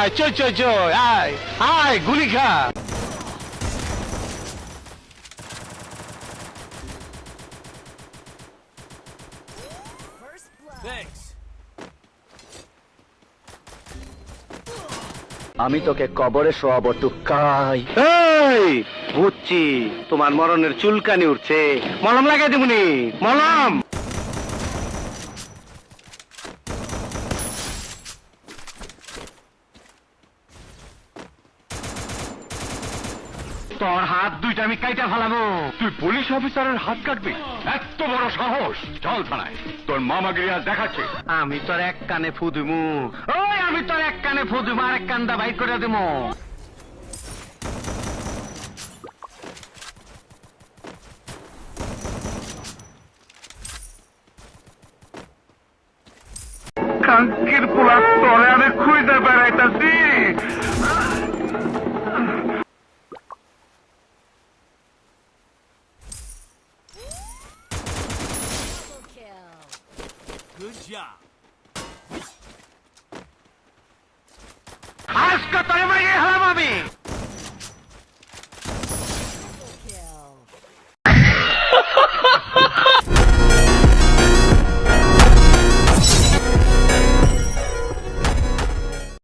আয় চই চই চই আয় আয় গুলি খা। আমি তোকে কবরে শোয়াবো টুকাই। এই বুঝছি তোমার মরণের চুলকানি উঠছে, মলম লাগাই দেবনি মলম। তোর হাত দুইটা আমি কাইটা ফেলাবো। তুই পুলিশ অফিসারের হাত কাটবি? এত বড় সাহস! চল থানায়, তোর মামাগিরি আজ দেখাচ্ছে। আমি তোর এক কানে ফু দিমু। ওই আমি তোর এক কানে ফু দিমু, আর এক কান্দা বাইর করে দিমু। কাঙ্কির পোলা তোরে আমি খুঁজে বেড়াইতাছি। আজকে তোরে মারিয়ে হলাম আমি।